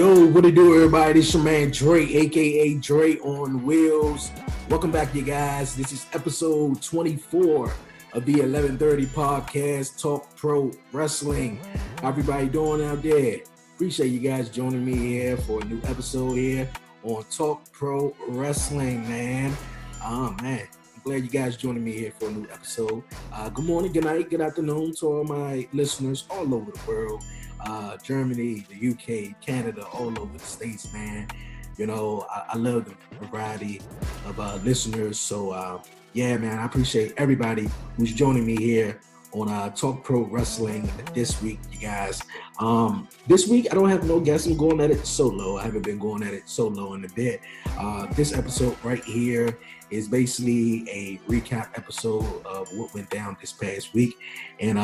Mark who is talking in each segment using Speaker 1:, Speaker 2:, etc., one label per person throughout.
Speaker 1: Yo, what it do, everybody? This your man Dre, aka Dre on Wheels. Welcome back, you guys. This is episode 24 of the 1130 podcast, Talk Pro Wrestling. How everybody doing out there? Appreciate you guys joining me here for a new episode here on Talk Pro Wrestling, man. Man, I'm glad you guys joining me here for a new episode. Good morning, good night, good afternoon to all my listeners all over the world. Germany, the UK, Canada, all over the States, man. You know, I love the variety of listeners. So, yeah, man, I appreciate everybody who's joining me here on Talk Pro Wrestling this week, you guys. This week, I don't have no guests. I'm going at it solo. I haven't been going at it solo in a bit. This episode right here is basically a recap episode of what went down this past week in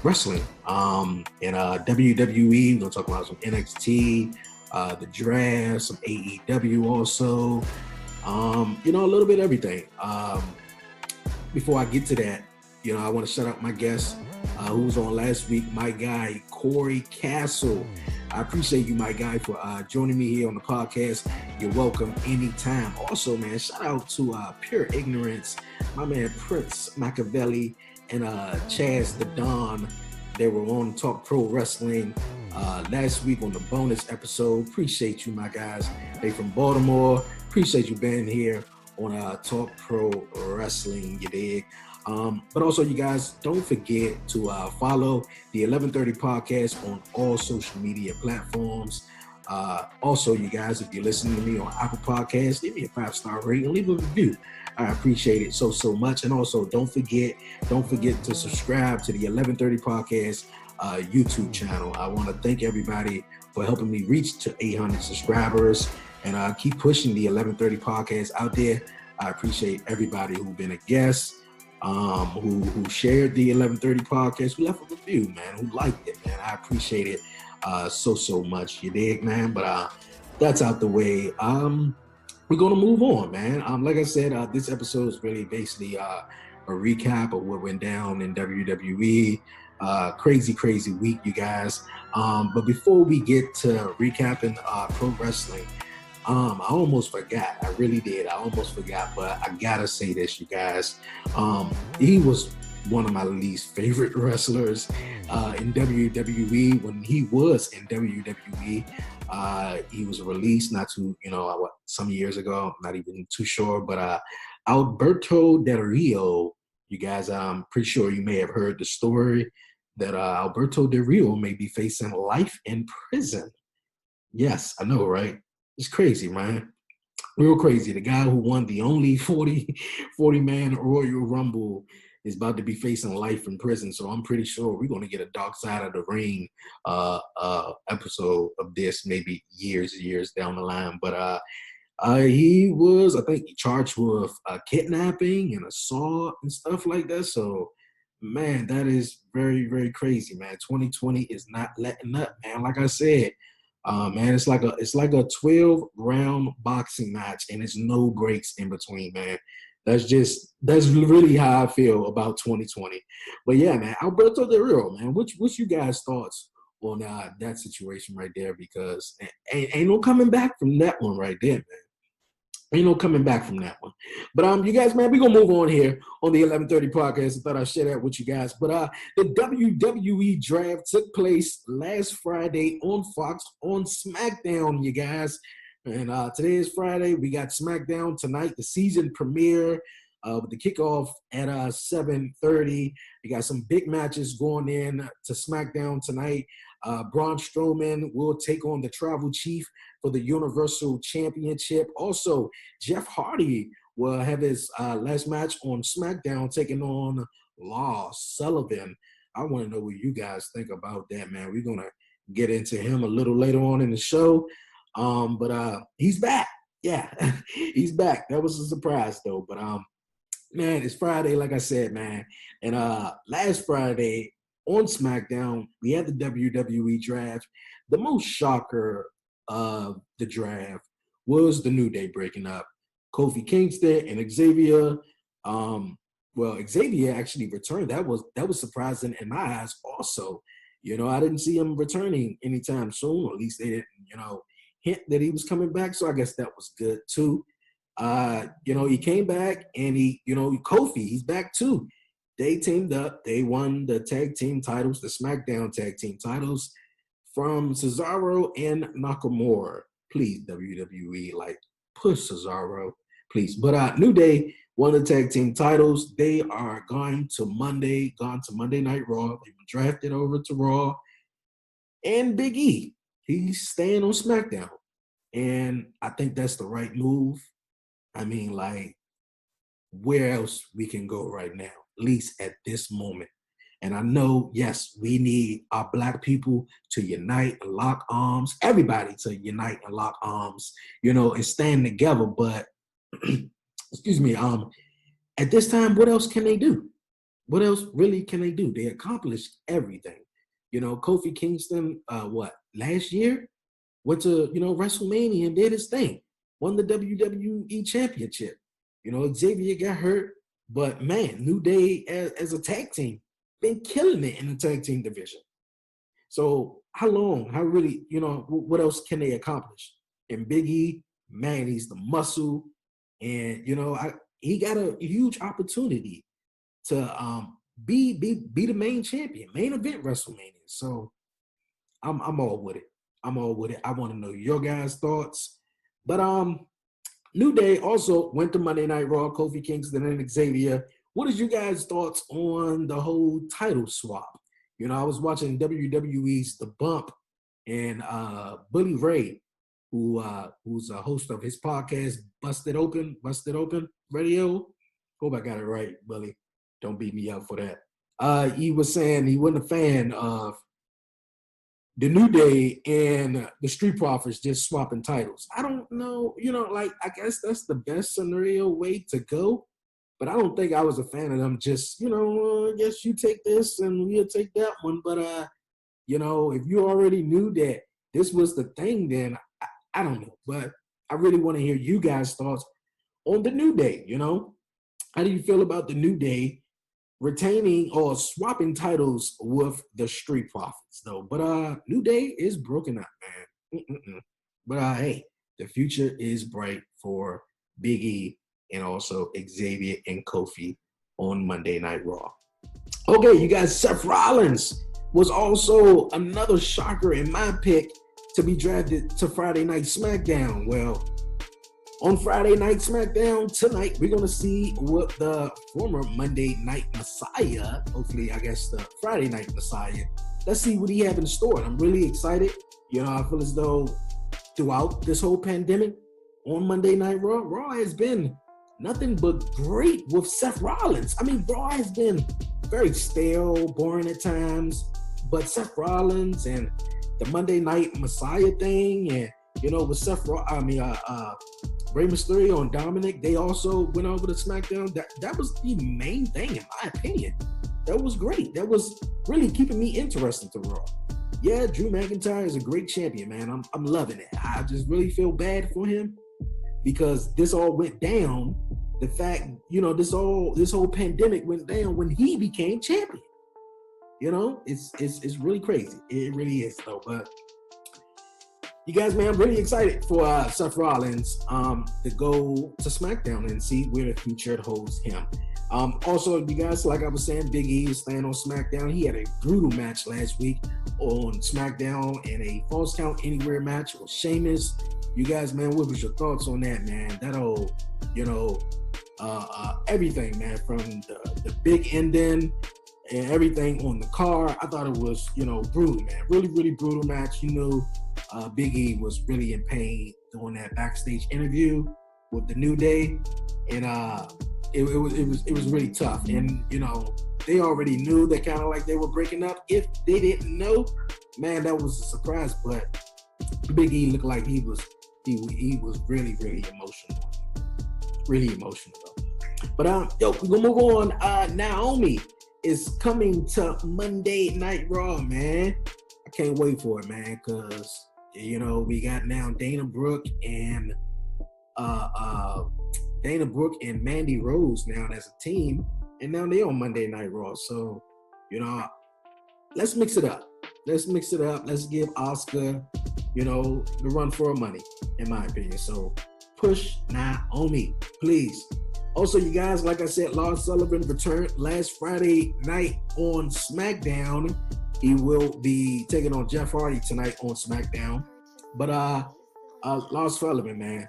Speaker 1: wrestling. In WWE, we're going to talk about some NXT, the draft, some AEW also. You know, a little bit of everything. Before I get to that, you know, I want to shout out my guest who was on last week, my guy, Corey Castle. I appreciate you, my guy, for joining me here on the podcast. You're welcome anytime. Also, man, shout out to Pure Ignorance, my man Prince Machiavelli and Chaz the Don. They were on Talk Pro Wrestling last week on the bonus episode. Appreciate you, my guys. They from Baltimore. Appreciate you being here on Talk Pro Wrestling, you dig? But also, you guys, don't forget to follow the 1130 podcast on all social media platforms. Also, you guys, if you're listening to me on Apple Podcasts, give me a 5-star rating and leave a review. I appreciate it so much. And also, don't forget to subscribe to the 1130 podcast YouTube channel. I want to thank everybody for helping me reach to 800 subscribers and keep pushing the 1130 podcast out there. I appreciate everybody who's been a guest. Who shared the 1130 podcast, who left a review, man, who liked it, man. I appreciate it so much, you dig, man? But that's out the way. We're gonna move on, man. Like I said, this episode is really basically a recap of what went down in WWE. Crazy week, you guys. But before we get to recapping pro wrestling, I almost forgot. I really did. I almost forgot, but I gotta say this, you guys. He was one of my least favorite wrestlers in WWE. When he was in WWE, he was released not too, some years ago. I'm not even too sure, but Alberto Del Rio, you guys, I'm pretty sure you may have heard the story that Alberto Del Rio may be facing life in prison. Yes, I know, right? It's crazy, man. Real crazy. The guy who won the only 40-man Royal Rumble is about to be facing life in prison. So I'm pretty sure we're going to get a Dark Side of the Ring episode of this, maybe years down the line. But he was, I think, charged with kidnapping and assault and stuff like that. So, man, that is very crazy, man. 2020 is not letting up, man. Like I said, man, it's like a 12-round boxing match, and it's no breaks in between, man. That's really how I feel about 2020. But yeah, man, Alberto Del Rio, man, what's you guys' thoughts on that situation right there? Because ain't no coming back from that one right there, man. Ain't no coming back from that one. But you guys, man, we're gonna move on here on the 1130 podcast. I thought I'd share that with you guys. But the WWE Draft took place last Friday on Fox on SmackDown, you guys. And today is Friday. We got SmackDown tonight, the season premiere with the kickoff at 7:30. We got some big matches going in to SmackDown tonight. Braun Strowman will take on the Tribal Chief for the Universal Championship. Also, Jeff Hardy will have his last match on SmackDown taking on Lars Sullivan. I want to know what you guys think about that, man. We're going to get into him a little later on in the show. But he's back. Yeah, he's back. That was a surprise, though. But, man, it's Friday, like I said, man. And last Friday on SmackDown, we had the WWE Draft. The most shocker of the draft was the New Day breaking up. Kofi Kingston and Xavier. Xavier actually returned. That was surprising in my eyes also. I didn't see him returning anytime soon, or at least they didn't, hint that he was coming back. So I guess that was good too. He came back and Kofi, he's back too. They teamed up. They won the tag team titles, the SmackDown tag team titles from Cesaro and Nakamura. Please, WWE, push Cesaro, please. But New Day won the tag team titles. They are gone to Monday Night Raw. They've been drafted over to Raw. And Big E, he's staying on SmackDown. And I think that's the right move. I mean, where else we can go right now, at least at this moment. And I know, yes, we need our Black people to unite and lock arms, everybody to unite and lock arms, and stand together. But, excuse me, at this time, what else can they do? What else really can they do? They accomplished everything. Kofi Kingston, last year? Went to, WrestleMania and did his thing. Won the WWE Championship. Xavier got hurt, but man, New Day as a tag team, been killing it in the tag team division. So how really, what else can they accomplish? And Big E, man, he's the muscle. And, he got a huge opportunity to be the main champion, main event WrestleMania. So I'm all with it. I want to know your guys' thoughts. But New Day also went to Monday Night Raw, Kofi Kingston and Xavier. What is you guys' thoughts on the whole title swap? I was watching WWE's The Bump, and Bully Ray, who's a host of his podcast, Busted Open Radio. Hope I got it right, Bully. Don't beat me up for that. He was saying he wasn't a fan of the New Day and the Street Profits just swapping titles. I don't know, I guess that's the best scenario way to go. But I don't think I was a fan of them just, I guess you take this and we'll take that one. But, if you already knew that this was the thing, then I don't know. But I really want to hear you guys' thoughts on the New Day, How do you feel about the New Day retaining or swapping titles with the Street Profits, though? But New Day is broken up, man. But hey, the future is bright for Big E and also Xavier and Kofi on Monday Night Raw. Okay, you guys, Seth Rollins was also another shocker in my pick to be drafted to Friday Night SmackDown. Well, on Friday Night SmackDown tonight, we're going to see what the former Monday Night Messiah, hopefully, I guess the Friday Night Messiah, let's see what he have in store. I'm really excited. I feel as though throughout this whole pandemic on Monday Night Raw has been nothing but great with Seth Rollins. I mean, Raw has been very stale, boring at times, but Seth Rollins and the Monday Night Messiah thing, and, with Seth Rey Mysterio and Dominic, they also went over to SmackDown. That was the main thing, in my opinion. That was great. That was really keeping me interested to Raw. Yeah, Drew McIntyre is a great champion, man. I'm loving it. I just really feel bad for him because this all went down. The fact, this whole pandemic went down when he became champion. It's really crazy. It really is, though. But you guys, man, I'm really excited for Seth Rollins to go to SmackDown and see where the future holds him. Also, you guys, like I was saying, Big E is staying on SmackDown. He had a brutal match last week on SmackDown in a Falls Count Anywhere match with Sheamus. You guys, man, what was your thoughts on that, man? That whole, everything, man, from the big ending and everything on the car. I thought it was, brutal, man. Really, really brutal match. Big E was really in pain doing that backstage interview with the New Day, and it was really tough. And they already knew that kind of like they were breaking up. If they didn't know, man, that was a surprise. But Big E looked like he was really, really emotional, But we're gonna move on. Naomi is coming to Monday Night Raw, man. I can't wait for it, man, because we got now Dana Brooke and Mandy Rose now as a team, and now they on Monday Night Raw. So, let's mix it up. Let's mix it up. Let's give Oscar, the run for her money, in my opinion. So push Naomi, please. Also, you guys, like I said, Lars Sullivan returned last Friday night on SmackDown. He will be taking on Jeff Hardy tonight on SmackDown. But Lars Sullivan, man,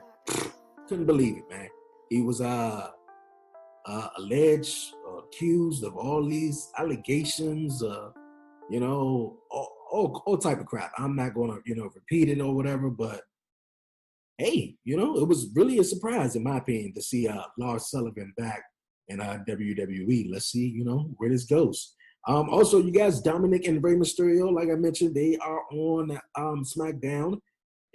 Speaker 1: couldn't believe it, man. He was alleged, accused of all these allegations, all type of crap. I'm not gonna, repeat it or whatever, but hey, it was really a surprise, in my opinion, to see Lars Sullivan back in WWE. Let's see, where this goes. Also, you guys, Dominic and Rey Mysterio, like I mentioned, they are on SmackDown,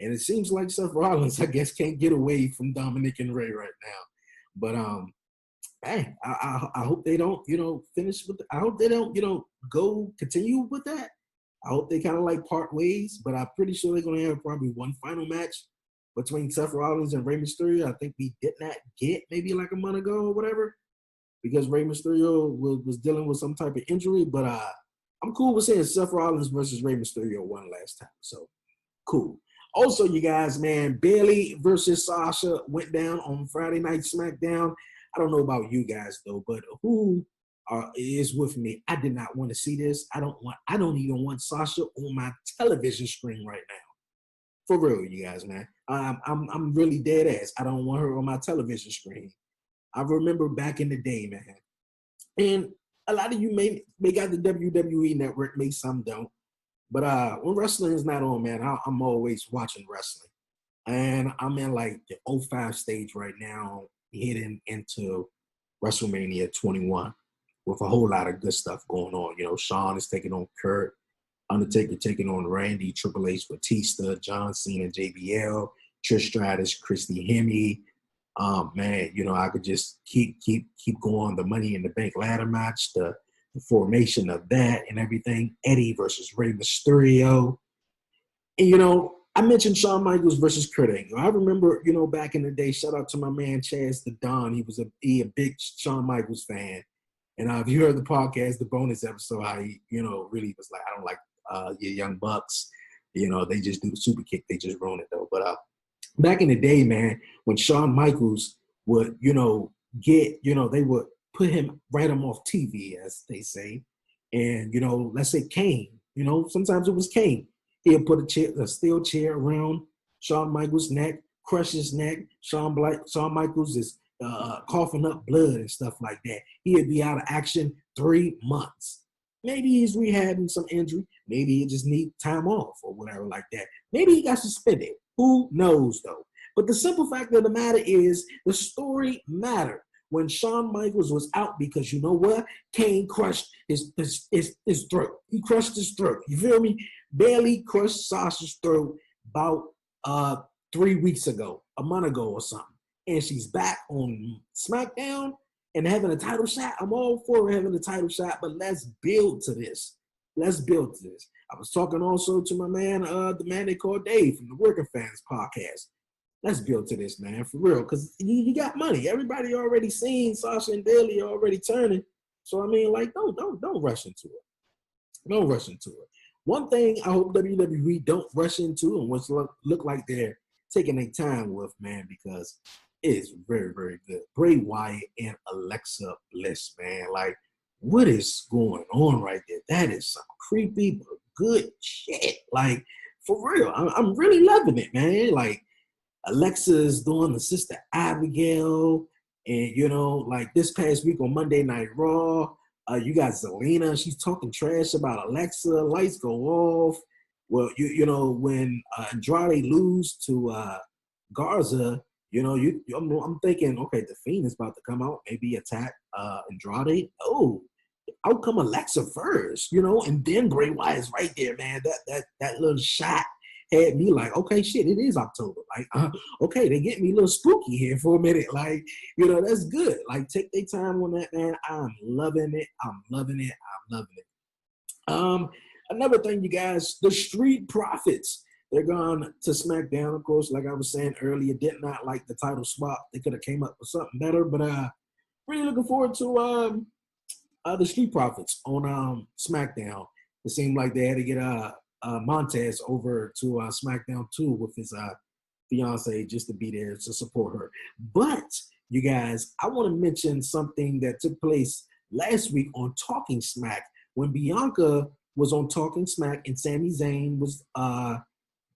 Speaker 1: and it seems like Seth Rollins, I guess, can't get away from Dominic and Rey right now. But hey, I hope they don't, finish with. I hope they don't, continue with that. I hope they kind of like part ways, but I'm pretty sure they're gonna have probably one final match between Seth Rollins and Rey Mysterio. I think we did not get maybe like a month ago or whatever, because Rey Mysterio was dealing with some type of injury. But I'm cool with saying Seth Rollins versus Rey Mysterio one last time. So cool. Also, you guys, man, Bayley versus Sasha went down on Friday Night SmackDown. I don't know about you guys though, but who is with me? I did not want to see this. I don't even want Sasha on my television screen right now. For real, you guys, man. I'm really dead ass. I don't want her on my television screen. I remember back in the day, man. And a lot of you may got the WWE network, maybe some don't. But when wrestling is not on, man, I'm always watching wrestling. And I'm in like the 05 stage right now, heading into WrestleMania 21 with a whole lot of good stuff going on. Shawn is taking on Kurt, Undertaker taking on Randy, Triple H, Batista, John Cena, JBL, Trish Stratus, Christy Hemme. Man, I could just keep going. The Money in the Bank ladder match, the formation of that and everything. Eddie versus Rey Mysterio. And, I mentioned Shawn Michaels versus Kurt Angle. I remember, back in the day, shout out to my man Chaz the Don. He was a big Shawn Michaels fan. And if you heard the podcast, the bonus episode, how he, really was like, I don't like your Young Bucks. They just do the super kick. They just ruin it, though. But back in the day, man, when Shawn Michaels would, get, they would put him, write him off TV, as they say. And, let's say Kane, sometimes it was Kane. He'll put a steel chair around Shawn Michaels' neck, crush his neck. Shawn Michaels is coughing up blood and stuff like that. He'll be out of action 3 months. Maybe he's rehabbing some injury. Maybe he just needs time off or whatever like that. Maybe he got suspended. Who knows, though? But the simple fact of the matter is the story mattered when Shawn Michaels was out, because you know what? Kane crushed his throat. He crushed his throat. You feel me? Bayley crushed Sasha's throat about 3 weeks ago, a month ago or something. And she's back on SmackDown and having a title shot. I'm all for having a title shot, but let's build to this. Let's build to this. I was talking also to my man, the man they call Dave from the Working Fans podcast. Let's build to this, man, for real, because you got money. Everybody already seen Sasha and Bayley already turning. So, I mean, like, don't rush into it. Don't rush into it. One thing I hope WWE don't rush into, and what's look like they're taking their time with, man, because it is very, very good. Bray Wyatt and Alexa Bliss, man. Like, what is going on right there? That is some creepy but good shit. Like, for real. I'm really loving it, man. Like, Alexa is doing the Sister Abigail. And, like this past week on Monday Night Raw, you got Zelina. She's talking trash about Alexa. Lights go off. Well, when Andrade lose to Garza, I'm thinking, okay, the Fiend is about to come out, maybe attack Andrade. Oh, out come Alexa first, and then Bray Wyatt's right there, man. That little shot had me like, okay, shit, it is October. Like, okay, they get me a little spooky here for a minute. Like, that's good. Like, take their time on that, man. I'm loving it. I'm loving it. Another thing, you guys, the Street Profits. They're gone to SmackDown, of course, like I was saying earlier. Did not like the title spot. They could have came up with something better, but really looking forward to the Street Profits on SmackDown. it seemed like they had to get Montez over to SmackDown 2 with his fiance just to be there to support her. But you guys, I want to mention something that took place last week on Talking Smack when Bianca was on Talking Smack and Sami Zayn was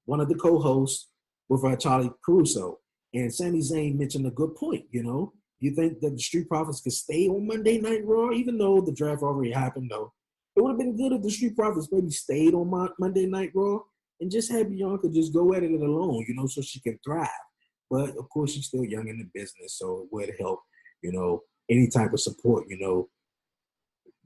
Speaker 1: one of the co-hosts with Charlie Caruso. And Sami Zayn mentioned a good point, you know. You think that the Street Profits could stay on Monday Night Raw, even though the draft already happened, though? It would have been good if the Street Profits maybe stayed on Monday Night Raw and just had Bianca just go at it alone, you know, so she can thrive. But, of course, she's still young in the business, so it would help, you know, any type of support, you know.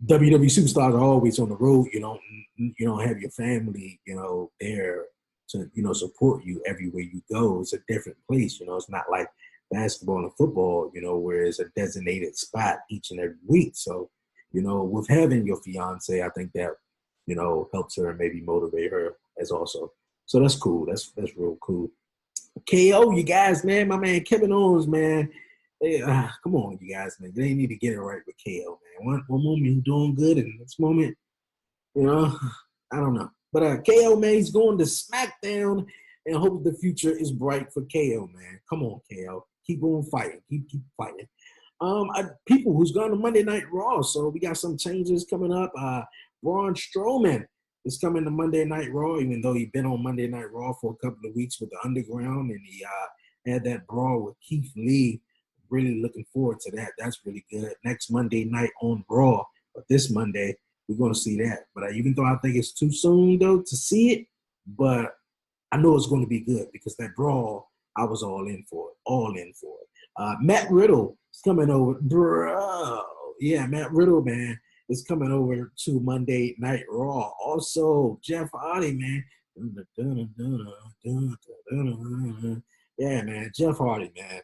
Speaker 1: WWE superstars are always on the road. You don't have your family, you know, there to, you know, support you everywhere you go. It's a different place, you know. It's not like basketball and football, you know, where it's a designated spot each and every week. So, you know, with having your fiance, I think that, you know, helps her and maybe motivate her as also. So that's cool. That's real cool. KO, you guys, man, my man Kevin Owens, man. Hey, come on, you guys, man. They need to get it right with KO, man. One moment he's doing good, and next moment, you know, I don't know. But KO, man, he's going to SmackDown, and hope the future is bright for KO, man. Come on, KO. Keep on fighting. Keep fighting. People who's gone to Monday Night Raw, so we got some changes coming up. Braun Strowman is coming to Monday Night Raw, even though he's been on Monday Night Raw for a couple of weeks with the Underground, and he had that brawl with Keith Lee. Really looking forward to that. That's really good. Next Monday night on Raw, but this Monday, we're going to see that. But even though I think it's too soon, though, to see it, but I know it's going to be good because that brawl, I was all in for it. Matt Riddle is coming over. Bro. Yeah, Matt Riddle, man, is coming over to Monday Night Raw. Also, Jeff Hardy, man. Yeah, man, Jeff Hardy, man.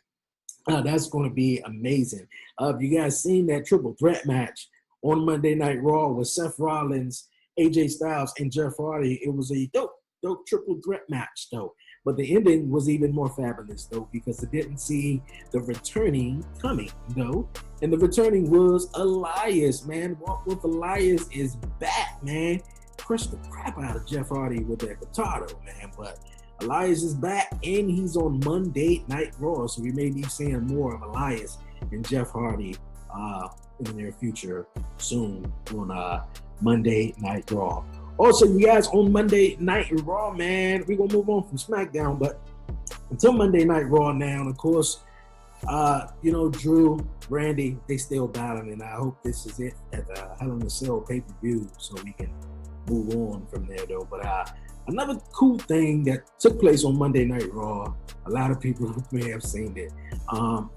Speaker 1: That's going to be amazing. Have you guys seen that triple threat match on Monday Night Raw with Seth Rollins, AJ Styles, and Jeff Hardy? It was a dope triple threat match, though. But the ending was even more fabulous, though, because it didn't see the returning coming, though. And the returning was Elias, man. Walk with Elias is back, man. Crushed the crap out of Jeff Hardy with that guitar, though, man. But Elias is back, and he's on Monday Night Raw, so we may be seeing more of Elias and Jeff Hardy in the near future soon on Monday Night Raw. Also, you guys, on Monday Night Raw, man, we're going to move on from SmackDown, but until Monday Night Raw now, and of course, you know, Drew, Randy, they still battling, and I hope this is it at the Hell in a Cell pay-per-view so we can move on from there, though. But another cool thing that took place on Monday Night Raw, a lot of people may have seen it.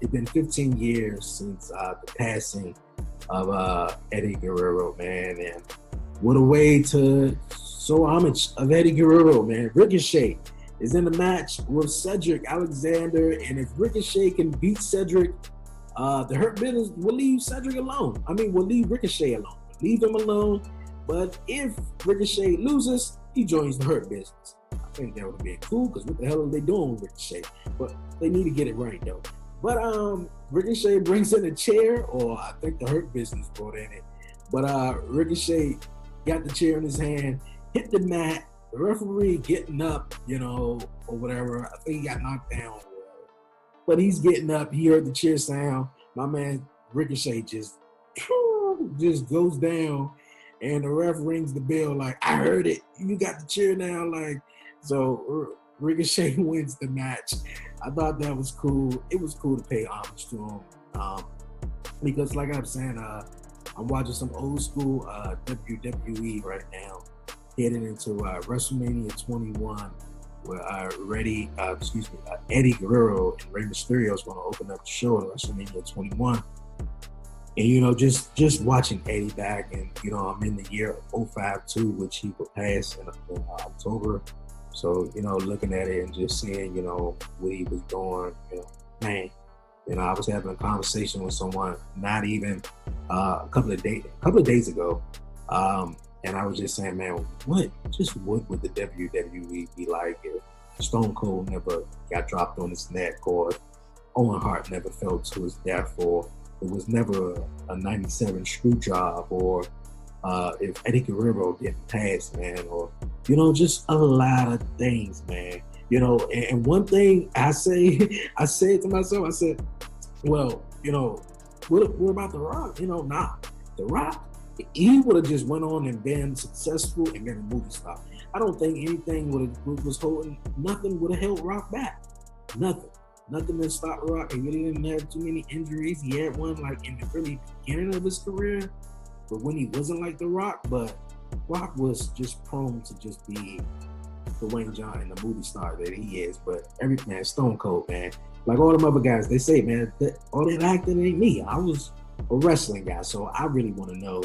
Speaker 1: It's been 15 years since the passing of Eddie Guerrero, man. And what a way to show homage of Eddie Guerrero, man. Ricochet is in the match with Cedric Alexander. And if Ricochet can beat Cedric, the Hurt Business will leave Cedric alone. I mean, we'll leave Ricochet alone. Leave him alone. But if Ricochet loses, he joins the Hurt Business. I think that would be cool because what the hell are they doing with Ricochet? But they need to get it right, though. But Ricochet brings in a chair, or I think the Hurt Business brought in it. But Ricochet got the chair in his hand, hit the mat, the referee getting up, you know, or whatever. I think he got knocked down or whatever. But he's getting up. He heard the chair sound. My man Ricochet just goes down. And the ref rings the bell like, I heard it. You got the chair now. Like, so Ricochet wins the match. I thought that was cool. It was cool to pay homage to him. Because like I'm saying, I'm watching some old school WWE right now, heading into WrestleMania 21, where Eddie Guerrero and Rey Mysterio is going to open up the show at WrestleMania 21. And, you know, just watching Eddie back, and, you know, I'm in the year 05 too, which he will pass in October. So, you know, looking at it and just seeing, you know, what he was doing, you know, man, you know, I was having a conversation with someone not even a couple of days ago. And I was just saying, man, what would the WWE be like if Stone Cold never got dropped on his neck, or Owen Hart never fell to his death, or it was never a 97 screw job, or if Eddie Guerrero get passed, man, or, you know, just a lot of things, man. You know, and one thing I say, I said to myself, I said, well, you know, what about The Rock? You know, nah. The Rock, he would have just went on and been successful and been a movie star. I don't think anything was holding, nothing would have held Rock back. Nothing that stopped Rock. He really didn't have too many injuries. He had one like in the really beginning of his career, but when he wasn't like The Rock, but Rock was just prone to just be Dwayne Johnson, the movie star that he is. But every man, Stone Cold, man. Like all them other guys, they say, man, all that acting ain't me. I was a wrestling guy, so I really want to know,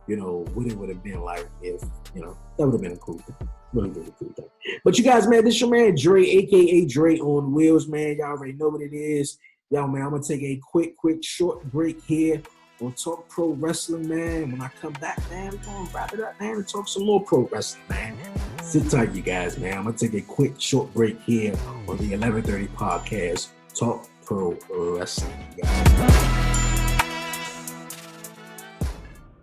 Speaker 1: you know, what it would have been like if, you know, that would have been a cool thing. Really, really cool thing. But you guys, man, this your man Dre, aka Dre on Wheels, man. Y'all already know what it is. Yo, man, I'm gonna take a quick, short break here on Talk Pro Wrestling, man. When I come back, man, we're gonna wrap it up, man, and talk some more pro wrestling, man. Sit tight, you guys, man. I'm gonna take a quick, short break here on the 1130 podcast, Talk Pro Wrestling, guys.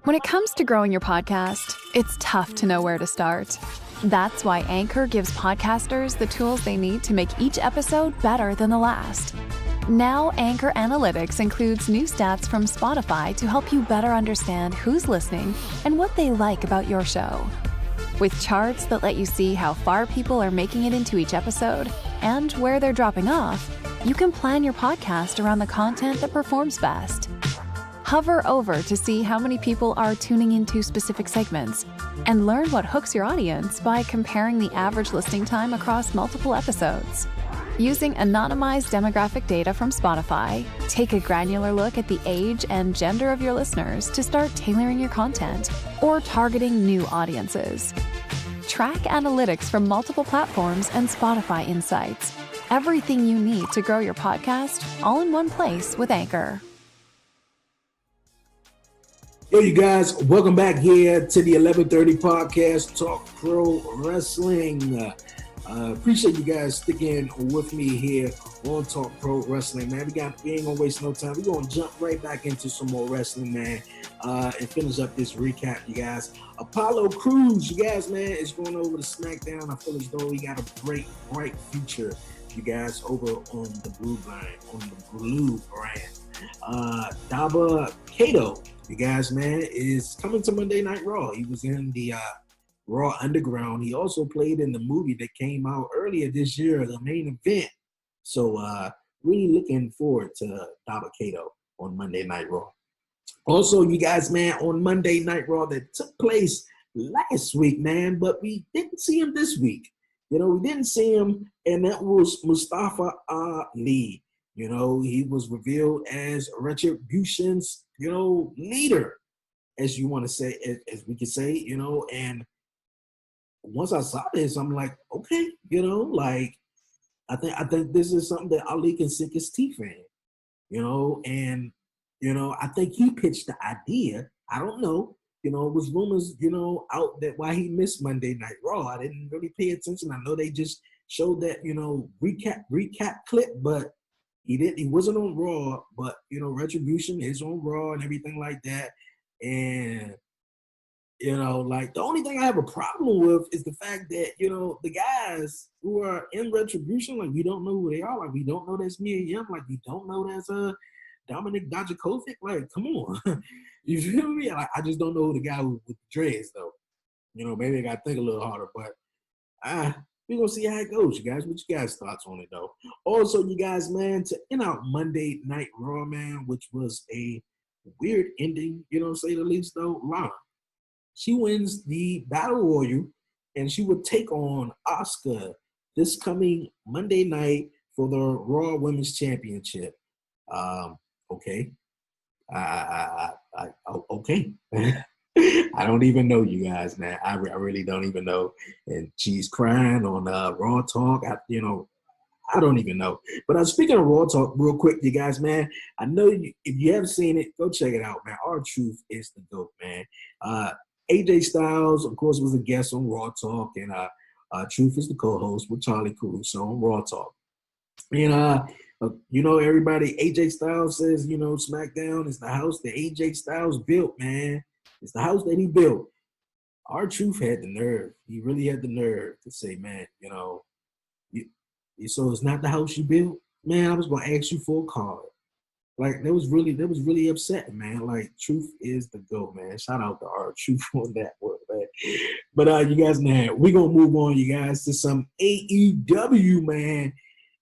Speaker 2: When it comes to growing your podcast, it's tough to know where to start. That's why Anchor gives podcasters the tools they need to make each episode better than the last. Now, Anchor Analytics includes new stats from Spotify to help you better understand who's listening and what they like about your show. With charts that let you see how far people are making it into each episode and where they're dropping off, you can plan your podcast around the content that performs best. Hover over to see how many people are tuning into specific segments and learn what hooks your audience by comparing the average listening time across multiple episodes. Using anonymized demographic data from Spotify, take a granular look at the age and gender of your listeners to start tailoring your content or targeting new audiences. Track analytics from multiple platforms and Spotify insights. Everything you need to grow your podcast all in one place with Anchor.
Speaker 1: Yo, you guys, welcome back here to the 1130 podcast, Talk Pro Wrestling. Appreciate you guys sticking with me here on Talk Pro Wrestling, man. We ain't gonna waste no time. We're gonna jump right back into some more wrestling, man, and finish up this recap, you guys. Apollo Crews, you guys, man, is going over to SmackDown. I feel as though we got a great, bright future, you guys, over on the Blue brand. Daba Kato, you guys, man, is coming to Monday Night Raw. He was in the Raw Underground. He also played in the movie that came out earlier this year, the main event. So really looking forward to Daba Kato on Monday Night Raw. Also, you guys, man, on Monday Night Raw that took place last week, man, but we didn't see him this week. You know, we didn't see him, and that was Mustafa Ali. You know, he was revealed as Retribution's, you know, leader, as you want to say, as we could say, you know. And once I saw this, I'm like, okay, you know, like I think this is something that Ali can sink his teeth in, you know. And you know, I think he pitched the idea. I don't know, you know, it was rumors, you know, out that why he missed Monday Night Raw. I didn't really pay attention. I know they just showed that, you know, recap clip, but he wasn't on Raw, but you know, Retribution is on Raw and everything like that. And you know, like the only thing I have a problem with is the fact that, you know, the guys who are in Retribution, like we don't know who they are. Like we don't know that's Mia Yim. Like we don't know that's Dominic Dijakovic. Like, come on. You feel me? Like, I just don't know who the guy with the dreads though. You know, maybe I gotta think a little harder, but we're gonna see how it goes, you guys. What you guys' thoughts on it though? Also, you guys, man, to end out Monday Night Raw, man, which was a weird ending, you know, to say the least though, Lana. She wins the Battle Royal, and she would take on Asuka this coming Monday night for the Raw Women's Championship. Okay. Okay. I don't even know, you guys, man. I really don't even know. And she's crying on Raw Talk. I don't even know. But speaking of Raw Talk, real quick, you guys, man, I know if you haven't seen it, go check it out, man. R-Truth is the GOAT, man. AJ Styles, of course, was a guest on Raw Talk, and Truth is the co-host with Charlie Caruso on Raw Talk. And, you know, everybody, AJ Styles says, you know, SmackDown is the house that AJ Styles built, man. It's the house that he built. R-Truth had the nerve. He really had the nerve to say, man, so it's not the house you built? Man, I was going to ask you for a card. Like, that was really upsetting, man. Like, Truth is the GOAT, man. Shout out to R-Truth on that one, man. But you guys, man, we're going to move on, you guys, to some AEW, man.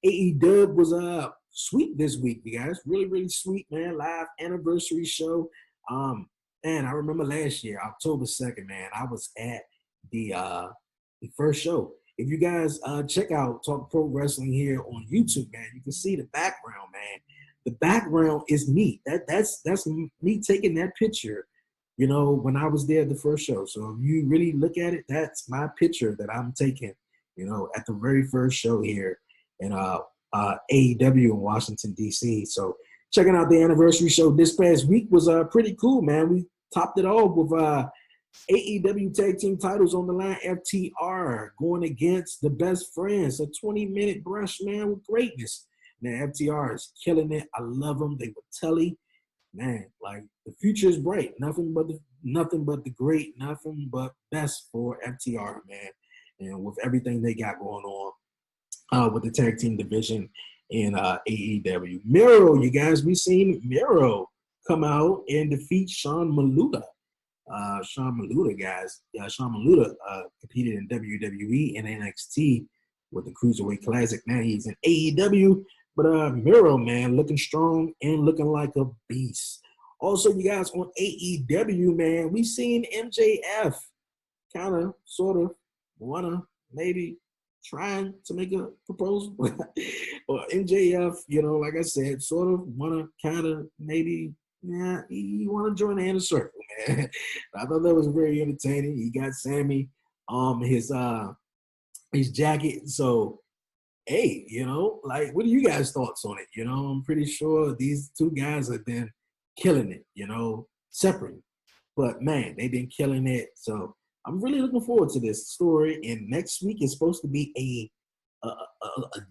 Speaker 1: AEW was sweet this week, you guys. Really, really sweet, man. Live anniversary show. Man, I remember last year, October 2nd, man, I was at the first show. If you guys check out Talk Pro Wrestling here on YouTube, man, you can see the background, man. The background is me. That's me taking that picture, when I was there at the first show. So if you really look at it, that's my picture that I'm taking, at the very first show here in AEW in Washington, D.C. So checking out the anniversary show this past week was pretty cool, man. We topped it off with AEW Tag Team titles on the line. FTR going against the Best Friends. A 20-minute brush, man, with greatness. Man, FTR is killing it. I love them. They were telly. Man, like, the future is bright. Nothing but the great, nothing but best for FTR, man. And with everything they got going on with the tag team division in AEW. Miro, you guys, we seen Miro come out and defeat Sean Maluta. Sean Maluta, guys. Sean Maluta competed in WWE and NXT with the Cruiserweight Classic. Now he's in AEW. But Miro, man, looking strong and looking like a beast. Also, you guys, on AEW, man, we seen MJF kind of, sort of, maybe trying to make a proposal. Or MJF, like I said, sort of kind of, maybe, yeah, he want to join the inner circle, man. I thought that was very entertaining. He got Sammy his jacket. So, hey, like, what are you guys' thoughts on it? I'm pretty sure these two guys have been killing it, separate. But, man, they've been killing it. So I'm really looking forward to this story. And next week is supposed to be a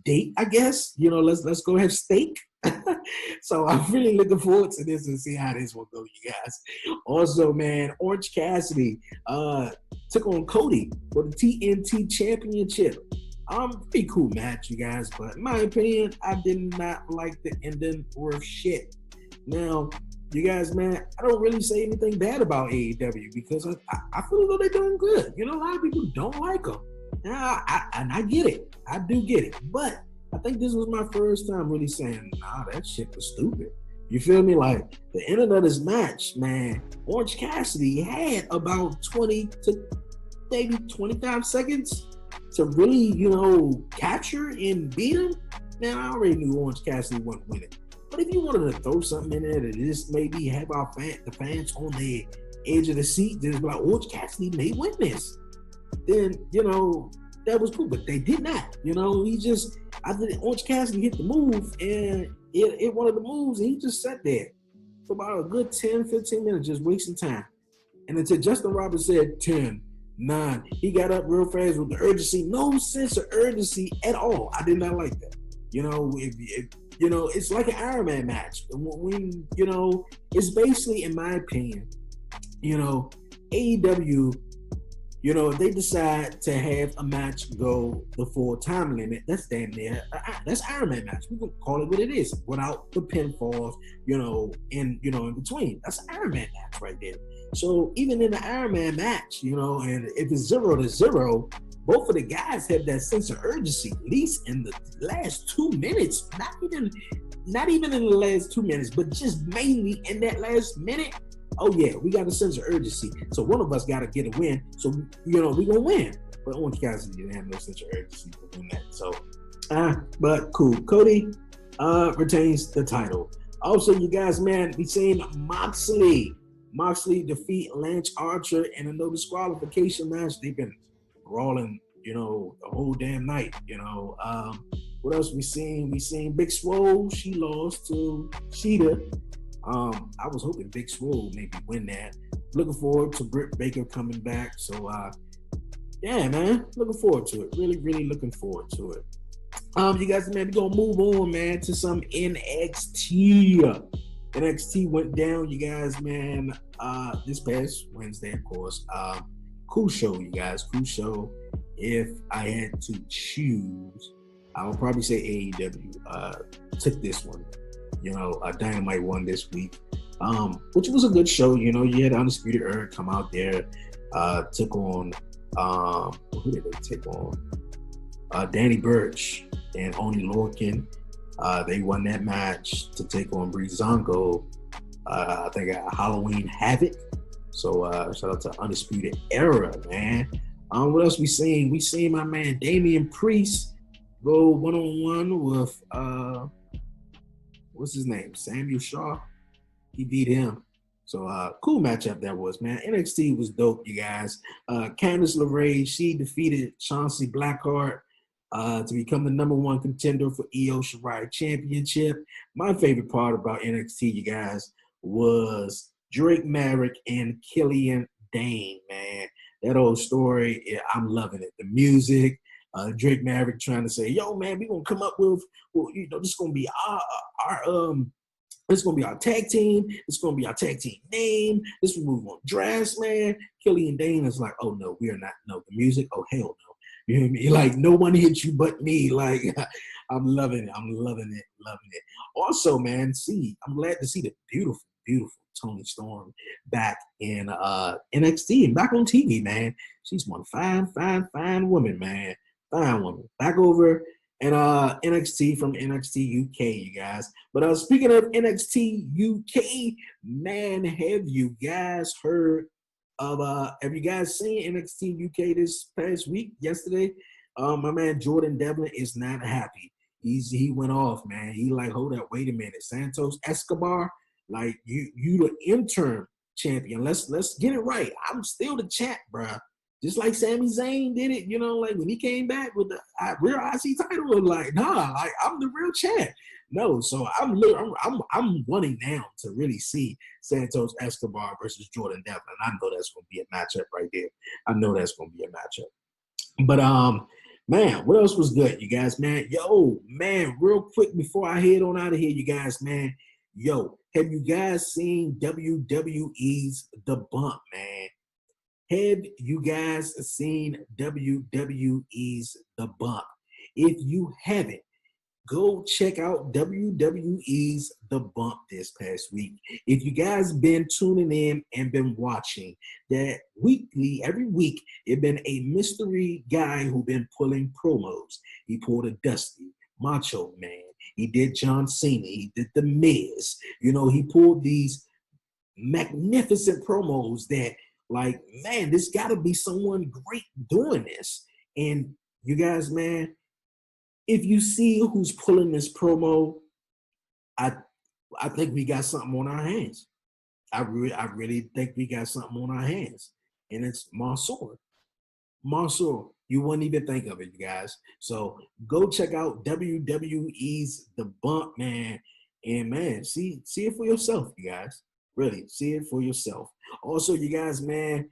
Speaker 1: date, I guess. Let's go have steak. So I'm really looking forward to this and see how this will go, you guys. Also, man, Orange Cassidy took on Cody for the TNT Championship. Pretty cool match, you guys, but in my opinion, I did not like the ending worth shit. Now, you guys, man, I don't really say anything bad about AEW because I feel as though they're doing good. A lot of people don't like them. And I get it. I do get it. But I think this was my first time really saying, nah, that shit was stupid. You feel me? Like, the ending of this match, man, Orange Cassidy had about 20 to maybe 25 seconds to really, capture and beat him. Man, I already knew Orange Cassidy wasn't winning. But if you wanted to throw something in there to just maybe have the fans on the edge of the seat, just like, Orange Cassidy may win this, then, that was cool. But they did not. I think Orange Cassidy hit the move, and it one of the moves, and he just sat there for about a good 10, 15 minutes, just wasting time. And until Justin Roberts said 10, 9, he got up real fast with the urgency. No sense of urgency at all. I did not like that. It's like an Iron Man match. When it's basically, in my opinion, AEW, they decide to have a match go the full time limit. That's damn near, that's Iron Man match. We can call it what it is, without the pinfalls, in between. That's an Iron Man match right there. So even in the Iron Man match, and if it's 0-0, both of the guys have that sense of urgency, at least in the last 2 minutes. Not even in the last 2 minutes, but just mainly in that last minute. Oh yeah, we got a sense of urgency. So one of us got to get a win. So we gonna win. But Orange Cassidy didn't have no sense of urgency to win that. So, but cool. Cody retains the title. Also, you guys, man, we seen Moxley defeat Lance Archer in a no disqualification match. They've been brawling, the whole damn night. What else we seen? We seen Big Swole. She lost to Sheeta. I was hoping Big Swole maybe win that. Looking forward to Britt Baker coming back. So, yeah, man, looking forward to it. Really, really looking forward to it. You guys, man, we're going to move on, man, to some NXT. NXT went down, you guys, man. This past Wednesday, of course. Cool show, you guys. Cool show. If I had to choose, I would probably say AEW took this one. Dynamite won this week, which was a good show. You had Undisputed Era come out there, took on who did they take on? Danny Burch and Oni Lorcan. They won that match to take on Breezango. I think Halloween Havoc. So shout out to Undisputed Era, man. What else we seen? We seen my man Damian Priest go one-on-one with what's his name? Samuel Shaw. He beat him. So cool matchup that was, man. NXT was dope, you guys. Candice LeRae, she defeated Chauncey Blackheart to become the number one contender for Io Shirai Championship. My favorite part about NXT, you guys, was Drake Maverick and Killian Dane, man. That old story, yeah, I'm loving it. The music, Drake Maverick trying to say, yo, man, we're going to come up with, this is going to be this is going to be our tag team. It's going to be our tag team name. This is what we're going to draft, man. Killian Dane is like, oh, no, we are not. No, the music, oh, hell no. You know what I mean? Like, no one hits you but me. Like, I'm loving it. I'm loving it. Loving it. Also, man, I'm glad to see the beautiful, beautiful Toni Storm back in NXT and back on TV, man. She's one fine, fine, fine woman, man. Fine woman. Back over and NXT from NXT UK, you guys. But speaking of NXT UK, man, have you guys heard of have you guys seen NXT UK this past week, yesterday? My man Jordan Devlin is not happy. He went off, man. He like, hold up, wait a minute. Santos Escobar, like you the interim champion. Let's get it right. I'm still the champ, bruh. Just like Sami Zayn did it, like when he came back with the real IC title, like, nah, like I'm the real champ. No, so I'm wanting now to really see Santos Escobar versus Jordan Devlin. I know that's going to be a matchup right there. I know that's going to be a matchup. But man, what else was good, you guys, man? Yo, man, real quick before I head on out of here, you guys, man. Yo, have you guys seen WWE's The Bump, man? Have you guys seen WWE's The Bump? If you haven't, go check out WWE's The Bump this past week. If you guys been tuning in and been watching that weekly, every week, it been a mystery guy who been pulling promos. He pulled a Dusty, Macho Man. He did John Cena. He did The Miz. He pulled these magnificent promos that, like, man, this got to be someone great doing this. And you guys, man, if you see who's pulling this promo, I think we got something on our hands. I really think we got something on our hands. And it's Mansoor. Mansoor. You wouldn't even think of it, you guys. So go check out WWE's The Bump, man. And, man, see it for yourself, you guys. Really, see it for yourself. Also, you guys, man,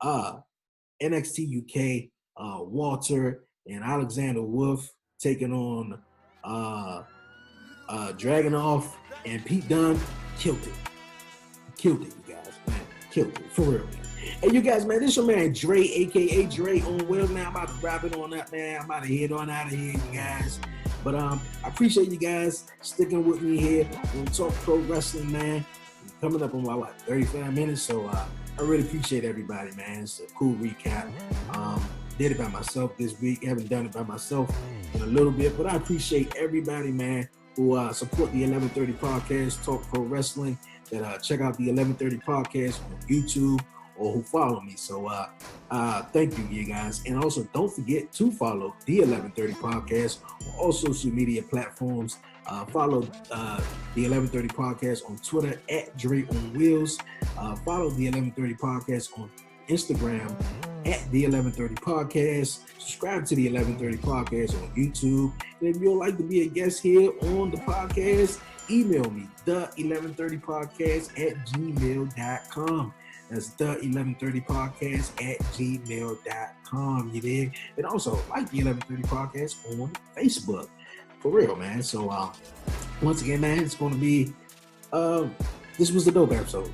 Speaker 1: NXT UK, Walter and Alexander Wolf taking on Dragunov and Pete Dunne. Killed it, you guys, man. Killed it, for real, man. Hey, you guys, man, this your man Dre, a.k.a. Dre on Will. Now, I'm about to wrap it on up, man. I'm about to head on out of here, you guys. But I appreciate you guys sticking with me here on Talk Pro Wrestling, man. Coming up on my 35 minutes, so I really appreciate everybody, man. It's a cool recap. Did it by myself this week. Haven't done it by myself in a little bit, but I appreciate everybody, man, who support the 1130 podcast, Talk Pro Wrestling, that check out the 1130 podcast on YouTube or who follow me. So thank you guys. And also don't forget to follow the 1130 podcast on all social media platforms. Follow the 1130 podcast on Twitter at Dreonwheels. Follow the 1130 podcast on Instagram at the 1130 podcast. Subscribe to the 1130 podcast on YouTube. And if you'd like to be a guest here on the podcast, email me, the 1130 podcast at gmail.com. That's the 1130 podcast at gmail.com. You dig? And also like the 1130 podcast on Facebook. For real, man. So once again, man, it's going to be this was a dope episode.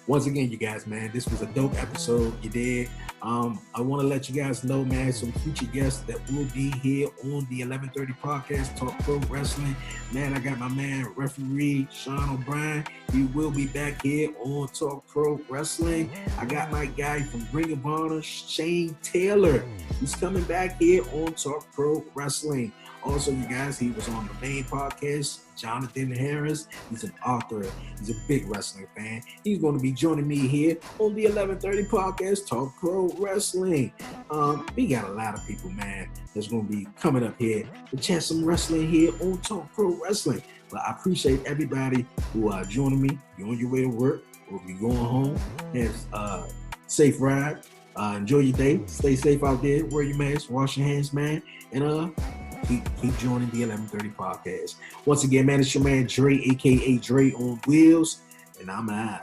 Speaker 1: Once again, you guys, man, this was a dope episode. You did. I want to let you guys know, man, some future guests that will be here on the 1130 podcast, Talk Pro Wrestling. Man, I got my man, referee Sean O'Brien. He will be back here on Talk Pro Wrestling. I got my guy from Ring of Honor, Shane Taylor. He's coming back here on Talk Pro Wrestling. Also, you guys, he was on the main podcast, Jonathan Harris. He's an author. He's a big wrestling fan. He's going to be joining me here on the 1130 podcast, Talk Pro Wrestling. We got a lot of people, man, that's going to be coming up here to chat some wrestling here on Talk Pro Wrestling. But I appreciate everybody who are joining me. If you're on your way to work or if you're going home, have a safe ride. Enjoy your day. Stay safe out there. Wear your mask. Wash your hands, man. And keep joining the 1130 podcast. Once again, man, it's your man Dre, aka Dre on Wheels, and I'm out.